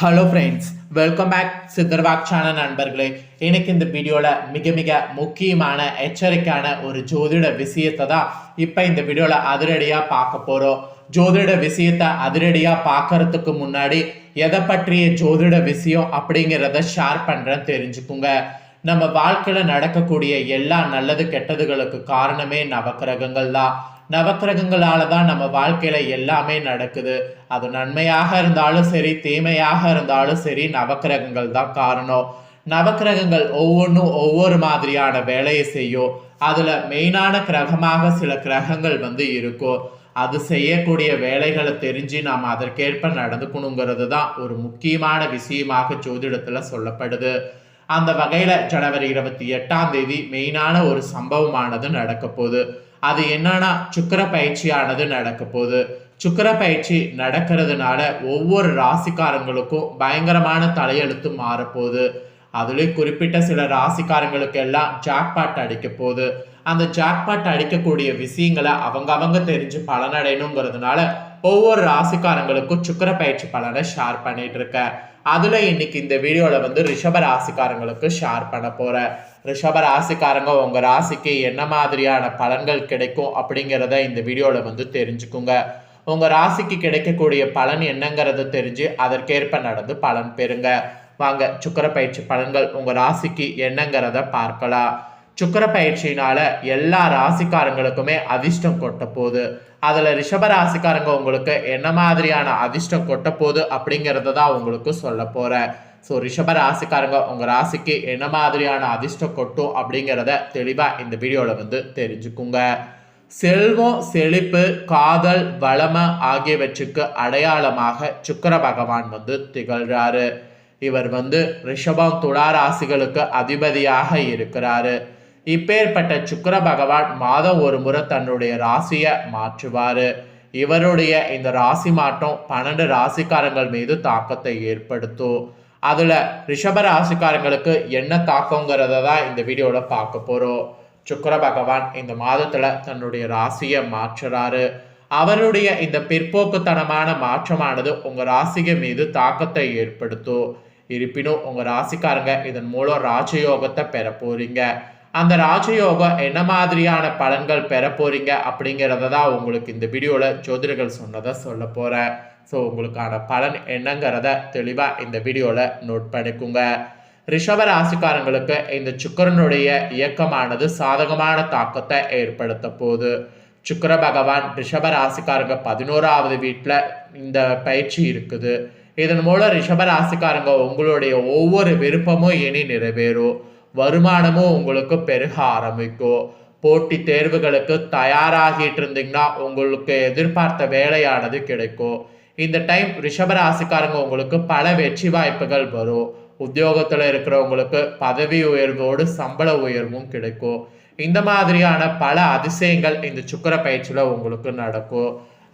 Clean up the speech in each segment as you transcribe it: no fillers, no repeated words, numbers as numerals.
Hello friends, welcome back சித்தர்வாக் channel நண்பர்களே. எனக்கு இந்த வீடியோவில் மிக முக்கியமான எச்சரிக்கையான ஒரு ஜோதிட விஷயத்தை தான் இப்போ இந்த வீடியோவில் அதிரடியாக பார்க்க போகிறோம். ஜோதிட விஷயத்தை அதிரடியாக பார்க்கறதுக்கு முன்னாடி எதை பற்றிய ஜோதிட விஷயம் அப்படிங்கிறத ஷேர் பண்ணுறேன், தெரிஞ்சுக்குங்க. நம்ம வாழ்க்கையில் நடக்கக்கூடிய எல்லா நல்லது கெட்டதுகளுக்கு காரணமே நவக்கிரகங்கள் தான். நவக்கிரகங்களால தான் நம்ம வாழ்க்கையில எல்லாமே நடக்குது. அது நன்மையாக இருந்தாலும் சரி, தீமையாக இருந்தாலும் சரி, நவக்கிரகங்கள் தான் காரணம். நவக்கிரகங்கள் ஒவ்வொன்றும் ஒவ்வொரு மாதிரியான வேலையை செய்யும். அதுல மெயினான கிரகமாக சில கிரகங்கள் இருக்கும். அது செய்யக்கூடிய வேலைகளை தெரிஞ்சு நாம் அதற்கேற்ப நடந்துக்கணுங்கிறது தான் ஒரு முக்கியமான விஷயமாக ஜோதிடத்துல சொல்லப்படுது. அந்த வகையில ஜனவரி 28 மெயினான ஒரு சம்பவமானது நடக்க போகுது. அது என்னன்னா, சுக்கிர பயிற்சியானது நடக்க போகுது. சுக்கிர பயிற்சி நடக்கிறதுனால ஒவ்வொரு ராசிக்காரங்களுக்கும் பயங்கரமான தலையெழுத்து மாறப்போகுது. அதுலேயும் குறிப்பிட்ட சில ராசிக்காரங்களுக்கு எல்லாம் ஜாக்பாட் அடிக்க போகுது. அந்த ஜாக்பாட் அடிக்கக்கூடிய விஷயங்களை அவங்க தெரிஞ்சு பலனடையணுங்கிறதுனால ஒவ்வொரு ராசிக்காரங்களுக்கும் சுக்கிர பயிற்சி பலனை ஷேர் பண்ணிட்டு இருக்கேன். அதுல இன்னைக்கு இந்த வீடியோல ரிஷப ராசிக்காரங்களுக்கு ஷேர் பண்ண போறேன். ரிஷப ராசிக்காரங்க உங்க ராசிக்கு என்ன மாதிரியான பலன்கள் கிடைக்கும் அப்படிங்கிறத இந்த வீடியோல தெரிஞ்சுக்குங்க. உங்க ராசிக்கு கிடைக்கக்கூடிய பலன் என்னங்கிறத தெரிஞ்சு அதற்கேற்ப நடந்து பலன் பெறுங்க. வாங்க சுக்கிர பயிற்சி பலன்கள் உங்க ராசிக்கு என்னங்கிறத பார்க்கலாம். சுக்கிர பயிற்சியினால எல்லா ராசிக்காரங்களுக்குமே அதிர்ஷ்டம் கொட்ட போகுது. அதுல ரிஷப ராசிக்காரங்க உங்களுக்கு என்ன மாதிரியான அதிர்ஷ்டம் கொட்ட போகுது அப்படிங்கிறத தான் உங்களுக்கு சொல்ல போறேன். ஸோ ரிஷப ராசிக்காரங்க உங்க ராசிக்கு என்ன மாதிரியான அதிர்ஷ்டம் கொட்டும் அப்படிங்கிறத தெளிவா இந்த வீடியோல தெரிஞ்சுக்குங்க. செல்வம், செழிப்பு, காதல், வளமை ஆகியவற்றுக்கு அடையாளமாக சுக்கிர பகவான் திகழ்றாரு. இவர் ரிஷபம், துலா ராசிகளுக்கு அதிபதியாக இருக்கிறாரு. இப்பேற்பட்ட சுக்கிர பகவான் மாதம் ஒரு முறை தன்னுடைய ராசியை மாற்றுவாரு. இவருடைய இந்த ராசி மாற்றம் 12 ராசிக்காரங்கள் மீது தாக்கத்தை ஏற்படுத்தும். அதுல ரிஷப ராசிக்காரங்களுக்கு என்ன தாக்கங்கிறத தான் இந்த வீடியோல பார்க்க போறோம். சுக்கிர பகவான் இந்த மாதத்துல தன்னுடைய ராசியை மாற்றுறாரு. அவருடைய இந்த பிற்போக்குத்தனமான மாற்றமானது உங்க ராசிக மீது தாக்கத்தை ஏற்படுத்தும். இருப்பினும் உங்க ராசிக்காரங்க இதன் மூலம் ராஜயோகத்தை பெற போறீங்க. அந்த ராஜயோகம் என்ன மாதிரியான பலன்கள் பெற போறீங்க அப்படிங்கிறத தான் உங்களுக்கு இந்த வீடியோல ஜோதிடர்கள் சொன்னதை சொல்ல போறேன். ஸோ உங்களுக்கான பலன் என்னங்கிறத தெளிவா இந்த வீடியோல நோட் பண்ணிக்குங்க. ரிஷப ராசிக்காரங்களுக்கு இந்த சுக்கிரனுடைய இயக்கமானது சாதகமான தாக்கத்தை ஏற்படுத்த போகுது. சுக்கிர பகவான் ரிஷப ராசிக்காரங்க 11வது வீட்டில் இந்த பயிற்சி இருக்குது. இதன் மூலம் ரிஷப ராசிக்காரங்க உங்களுடைய ஒவ்வொரு விருப்பமும் இனி நிறைவேறும். வருமானமும் உங்களுக்கு பெருக ஆரம்பிக்கும். போட்டி தேர்வுகளுக்கு தயாராகிட்டு இருந்தீங்கன்னா உங்களுக்கு எதிர்பார்த்த வேலையானது கிடைக்கும். இந்த டைம் ரிஷப ராசிக்காரங்க உங்களுக்கு பல வெற்றி வாய்ப்புகள் வரும். உத்தியோகத்தில் இருக்கிறவங்களுக்கு பதவி உயர்வோடு சம்பள உயர்வும் கிடைக்கும். இந்த மாதிரியான பல அதிசயங்கள் இந்த சுக்கிர பயிற்சியில் உங்களுக்கு நடக்கும்.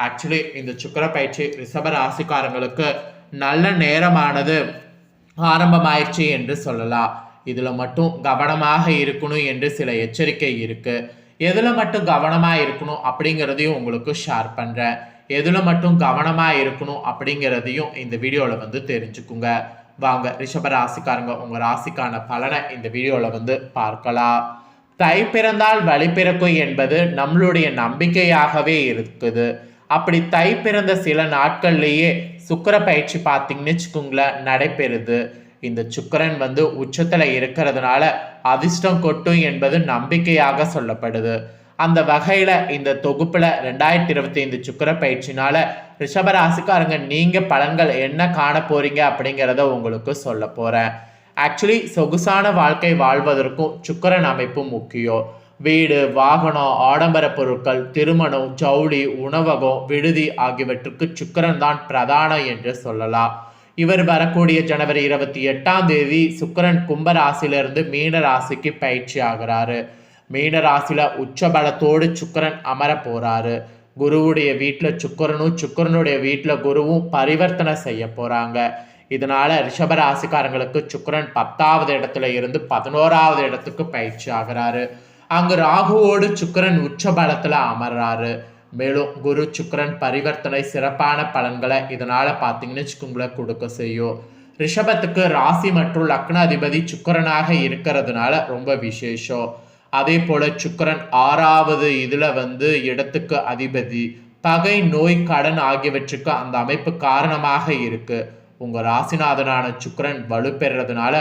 ஆக்சுவலி இந்த சுக்கிர பயிற்சி ரிஷப ராசிக்காரங்களுக்கு நல்ல நேரமானது ஆரம்பமாயிடுச்சு என்று சொல்லலாம். இதுல மட்டும் கவனமாக இருக்கணும் என்று சில எச்சரிக்கை இருக்கு. எதுல மட்டும் கவனமா இருக்கணும் அப்படிங்கிறதையும் உங்களுக்கு ஷேர் பண்றேன். எதுல மட்டும் கவனமா இருக்கணும் அப்படிங்கிறதையும் இந்த வீடியோல தெரிஞ்சுக்குங்க. வாங்க ரிஷப ராசிக்காரங்க உங்க ராசிக்கான பலனை இந்த வீடியோல பார்க்கலாம். தை பிறந்தால் வழி பிறக்கும் என்பது நம்மளுடைய நம்பிக்கையாகவே இருக்குது. அப்படி தை பிறந்த சில நாட்கள்லேயே சுக்கிர பயிற்சி பார்த்தீங்கன்னு வச்சுக்கோங்களேன் நடைபெறுது. இந்த சுக்கிரன் உச்சத்துல இருக்கிறதுனால அதிர்ஷ்டம் கொட்டும் என்பது நம்பிக்கையாக சொல்லப்படுது. அந்த வகையில இந்த தொகுப்புல 2025 சுக்கிர பயிற்சினால ரிஷப ராசிக்காரங்க நீங்க பலன்கள் என்ன காண போறீங்க அப்படிங்கிறத உங்களுக்கு சொல்ல போறேன். ஆக்சுவலி சொகுசான வாழ்க்கை வாழ்வதற்கும் சுக்கிரன் அமைப்பு முக்கியம். வீடு, வாகனம், ஆடம்பர பொருட்கள், திருமணம், ஜவுளி, உணவகம், விடுதி ஆகியவற்றுக்கு சுக்கிரன் தான் பிரதானம் என்று சொல்லலாம். இவர் வரக்கூடிய ஜனவரி 28 சுக்கிரன் கும்ப ராசியிலிருந்து மீன ராசிக்கு பயிற்சி ஆகிறாரு. மீன ராசியில உச்சபலத்தோடு சுக்கிரன் அமர போறாரு. குருவுடைய வீட்டுல சுக்கிரனும் சுக்கிரனுடைய வீட்டுல குருவும் பரிவர்த்தனை செய்ய போறாங்க. இதனால ரிஷப ராசிக்காரங்களுக்கு சுக்கிரன் 10வது இடத்துல இருந்து 11வது இடத்துக்கு பயிற்சி ஆகிறாரு. அங்கு ராகுவோடு சுக்கிரன் உச்ச பலத்துல அமர்றாரு. மேலும் குரு சுக்கிரன் பரிவர்த்தனை சிறப்பான பலன்களை இதனால் பார்த்தீங்கன்னு வச்சுக்கோங்களேன் கொடுக்க செய்யும். ரிஷபத்துக்கு ராசி மற்றும் லக்ன அதிபதி சுக்கிரனாக இருக்கிறதுனால ரொம்ப விசேஷம். அதே போல சுக்கிரன் 6வது இடத்துக்கு அதிபதி. பகை, நோய், கடன் ஆகியவற்றுக்கு அந்த அமைப்பு காரணமாக இருக்கு. உங்க ராசிநாதனான சுக்கிரன் வலுப்பெறதுனால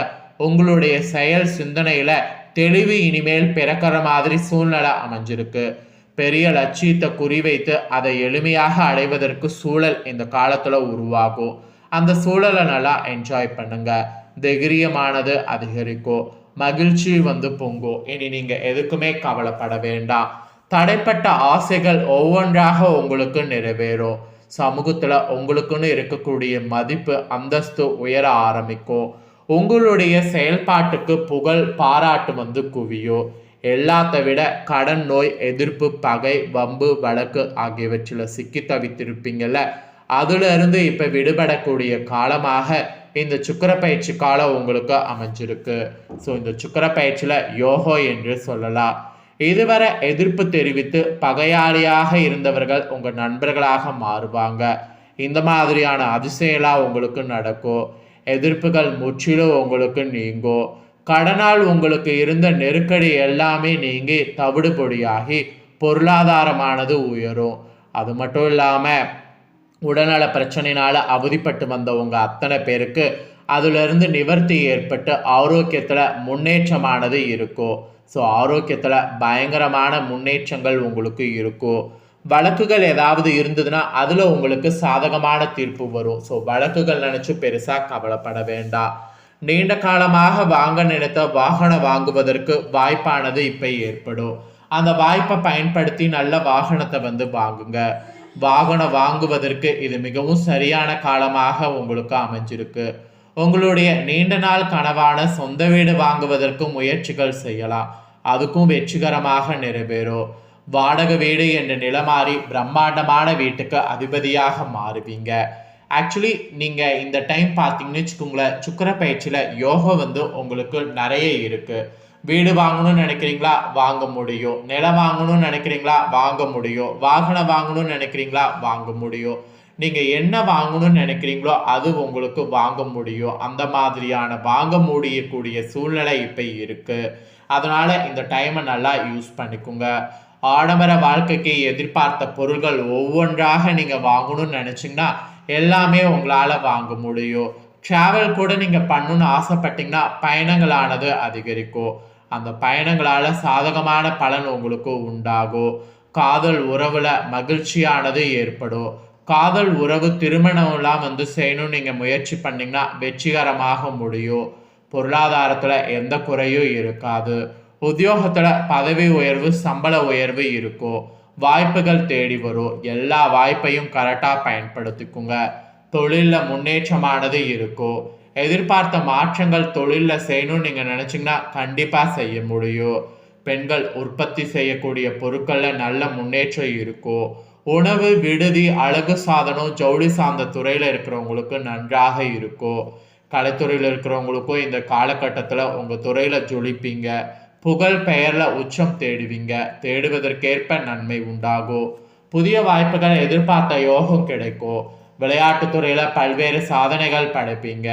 உங்களுடைய செயல் சிந்தனையில தெளிவு இனிமேல் பிறக்கிற மாதிரி சூழ்நிலை அமைஞ்சிருக்கு. பெரிய லட்சியத்தை குறிவைத்து அதை எளிமையாக அடைவதற்கு சூழல் இந்த காலத்துல உருவாகும். அந்த சூழலை நல்லா என்ஜாய் பண்ணுங்க. தைரியமானது அதிகரிக்கும், மகிழ்ச்சி பொங்கும். இனி நீங்க எதுக்குமே கவலைப்பட வேண்டாம். தடைப்பட்ட ஆசைகள் ஒவ்வொன்றாக உங்களுக்கு நிறைவேறும். சமூகத்துல உங்களுக்குன்னு இருக்கக்கூடிய மதிப்பு, அந்தஸ்து உயர ஆரம்பிக்கும். உங்களுடைய செயல்பாட்டுக்கு புகழ், பாராட்டு குவியும். எல்லாத்த விட கடன், நோய், எதிர்ப்பு, பகை, வம்பு, வழக்கு ஆகியவற்றில் சிக்கி தவித்திருப்பீங்கல்ல, அதுல இருந்து இப்ப விடுபடக்கூடிய காலமாக இந்த சுக்கிர பயிற்சி காலம் உங்களுக்கு அமைஞ்சிருக்கு. ஸோ இந்த சுக்கிர பயிற்சியில யோகோ என்று சொல்லலாம். இதுவரை எதிர்ப்பு தெரிவித்து பகையாளியாக இருந்தவர்கள் உங்க நண்பர்களாக மாறுவாங்க. இந்த மாதிரியான அதிசயம்லாம் உங்களுக்கு நடக்கும். எதிர்ப்புகள் முற்றிலும் உங்களுக்கு நீங்கும். கடனால் உங்களுக்கு இருந்த நெருக்கடி எல்லாமே நீங்கி தவிடுபொடியாகி பொருளாதாரமானது உயரும். அது மட்டும் இல்லாம உடல்நல பிரச்சனையினால அவதிப்பட்டு வந்தவங்க அத்தனை பேருக்கு அதிலிருந்து நிவர்த்தி ஏற்பட்டு ஆரோக்கியத்துல முன்னேற்றமானது இருக்கும். ஸோ ஆரோக்கியத்துல பயங்கரமான முன்னேற்றங்கள் உங்களுக்கு இருக்கும். வழக்குகள் ஏதாவது இருந்ததுன்னா அதுல உங்களுக்கு சாதகமான தீர்ப்பு வரும். ஸோ வழக்குகள் நினைச்சு பெருசா கவலைப்பட வேண்டாம். நீண்ட காலமாக வாங்க நினைத்த வாகனம் வாங்குவதற்கு வாய்ப்பானது இப்ப ஏற்படும். அந்த வாய்ப்பை பயன்படுத்தி நல்ல வாகனத்தை வாங்குங்க. வாகனம் வாங்குவதற்கு இது மிகவும் சரியான காலமாக உங்களுக்கு அமைஞ்சிருக்கு. உங்களுடைய நீண்ட நாள் கனவான சொந்த வீடு வாங்குவதற்கு முயற்சிகள் செய்யலாம். அதுக்கும் வெற்றிகரமாக நிறைவேறும். வாடகை வீடு என்ற நிலை மாறி பிரம்மாண்டமான வீட்டுக்கு அதிபதியாக மாறுவீங்க. ஆக்சுவலி நீங்க இந்த டைம் பார்த்தீங்கன்னு வச்சுக்கோங்களேன், சுக்கிர பயிற்சியில யோகம் உங்களுக்கு நிறைய இருக்கு. வீடு வாங்கணும்னு நினைக்கிறீங்களா, வாங்க முடியும். நிலம் வாங்கணும்னு நினைக்கிறீங்களா, வாங்க முடியும். வாகனம் வாங்கணும்னு நினைக்கிறீங்களா, வாங்க முடியும். நீங்க என்ன வாங்கணும்னு நினைக்கிறீங்களோ அது உங்களுக்கு வாங்க முடியும். அந்த மாதிரியான வாங்க முடியக்கூடிய சூழ்நிலை இப்ப இருக்கு. அதனால இந்த டைமை நல்லா யூஸ் பண்ணிக்கோங்க. ஆடம்பர வாழ்க்கைக்கு எதிர்பார்த்த பொருட்கள் ஒவ்வொன்றாக நீங்க வாங்கணும்னு நினைச்சீங்கன்னா எல்லாமே உங்களால வாங்க முடியும். டிராவல் கூட நீங்க பண்ணணும்னு ஆசைப்பட்டீங்கன்னா பயணங்களானது அதிகரிக்கும். அந்த பயணங்களால சாதகமான பலன் உங்களுக்கு உண்டாகும். காதல் உறவுல மகிழ்ச்சியானது ஏற்படும். காதல் உறவு திருமணம்லாம் செய்யணும்னு நீங்க முயற்சி பண்ணீங்கன்னா வெற்றிகரமாக முடியும். பொருளாதாரத்துல எந்த குறையும் இருக்காது. உத்தியோகத்துல பதவி உயர்வு, சம்பள உயர்வு இருக்கும். வாய்ப்புகள் தேடி வரும். எல்லா வாய்ப்பையும் கரெக்டா பயன்படுத்திக்குங்க. தொழில்ல முன்னேற்றமானது இருக்கும். எதிர்பார்த்த மாற்றங்கள் தொழில்ல செய்யணும்னு நீங்க நினைச்சீங்கன்னா கண்டிப்பா செய்ய முடியும். பெண்கள் உற்பத்தி செய்யக்கூடிய பொருட்கள்ல நல்ல முன்னேற்றம் இருக்கும். உணவு, விடுதி, அழகு சாதனம், ஜவுளி சார்ந்த துறையில இருக்கிறவங்களுக்கு நன்றாக இருக்கும். கலைத்துறையில் இருக்கிறவங்களுக்கும் இந்த காலகட்டத்துல உங்க துறையில ஜொலிப்பீங்க. புகழ் பெயர்ல உச்சம் தேடுவீங்க. தேடுவதற்கேற்ப நன்மை உண்டாகும். புதிய வாய்ப்புகள் எதிர்பார்த்த யோகம் கிடைக்கும். விளையாட்டுத்துறையில பல்வேறு சாதனைகள் படைப்பீங்க.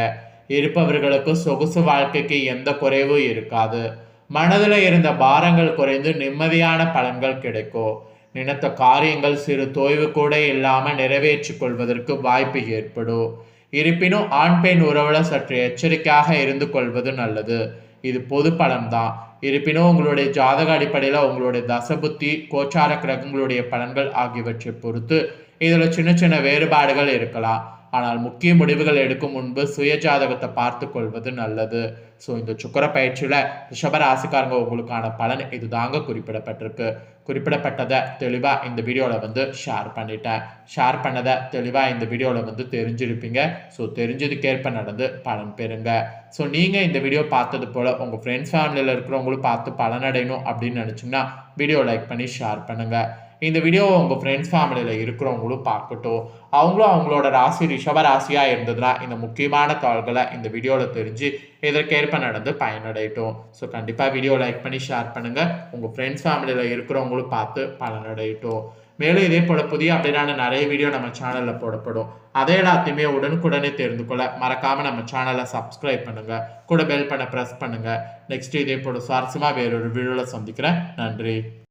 இருப்பவர்களுக்கு சொகுசு வாழ்க்கைக்கு எந்த குறைவும் இருக்காது. மனதில் இருந்த பாரங்கள் குறைந்து நிம்மதியான பலன்கள் கிடைக்கும். நினைத்த காரியங்கள் சிறு தொய்வு கூட இல்லாம நிறைவேற்றிக் கொள்வதற்கு வாய்ப்பு ஏற்படும். இருப்பினும் ஆண் பெண் உறவுல சற்று எச்சரிக்கையாக இருந்து கொள்வது நல்லது. இது பொது பலன்தான். இருப்பினும் உங்களுடைய ஜாதக அடிப்படையில் உங்களுடைய தசபுத்தி, கோச்சார கிரகங்களுடைய பலன்கள் ஆகியவற்றை பொறுத்து இதில் சின்ன சின்ன வேறுபாடுகள் இருக்கலாம். ஆனால் முக்கிய முடிவுகள் எடுக்கும் முன்பு சுய ஜாதகத்தை பார்த்து கொள்வது நல்லது. ஸோ இந்த சுக்கிர பயிற்சியில் ரிஷபராசிக்காரங்க உங்களுக்கான பலன் இதுதாங்க குறிப்பிடப்பட்டிருக்கு. குறிப்பிடப்பட்டதை தெளிவாக இந்த வீடியோவில் ஷேர் பண்ணிட்டேன். ஷேர் பண்ணதை தெளிவாக இந்த வீடியோவில் தெரிஞ்சிருப்பீங்க. ஸோ தெரிஞ்சதுக்கேற்ப நடந்து பலன் பெறுங்க. ஸோ நீங்கள் இந்த வீடியோ பார்த்தது போல் உங்கள் ஃப்ரெண்ட்ஸ் ஃபேமிலியில் இருக்கிறவங்களும் பார்த்து பலனடையணும் அப்படின்னு நினச்சிங்கன்னா வீடியோ லைக் பண்ணி ஷேர் பண்ணுங்கள். இந்த வீடியோவை உங்கள் ஃப்ரெண்ட்ஸ் ஃபேமிலியில் இருக்கிறவங்களும் பார்க்கட்டும். அவங்களும் அவங்களோட ராசி ரிஷப ராசியாக இருந்ததுன்னா இந்த முக்கியமான தகவல்களை இந்த வீடியோவில் தெரிஞ்சு இதற்கேற்ப நடந்து பயனடையட்டும். ஸோ கண்டிப்பாக வீடியோ லைக் பண்ணி ஷேர் பண்ணுங்கள். உங்கள் ஃப்ரெண்ட்ஸ் ஃபேமிலியில் இருக்கிறவங்களும் பார்த்து பலனடையட்டும். மேலும் இதே போல புதிய அப்டேட்டான நிறைய வீடியோ நம்ம சேனல்ல போடப்படும். அதை எல்லாத்தையுமே உடனுக்குடனே தெரிந்து கொள்ள மறக்காம நம்ம சேனலை சப்ஸ்கிரைப் பண்ணுங்க. கூட பெல் பண்ண பிரஸ் பண்ணுங்க. நெக்ஸ்ட் இதே போல சுவாரஸ்யமா வேறொரு வீடியோல சந்திக்கிறேன். நன்றி.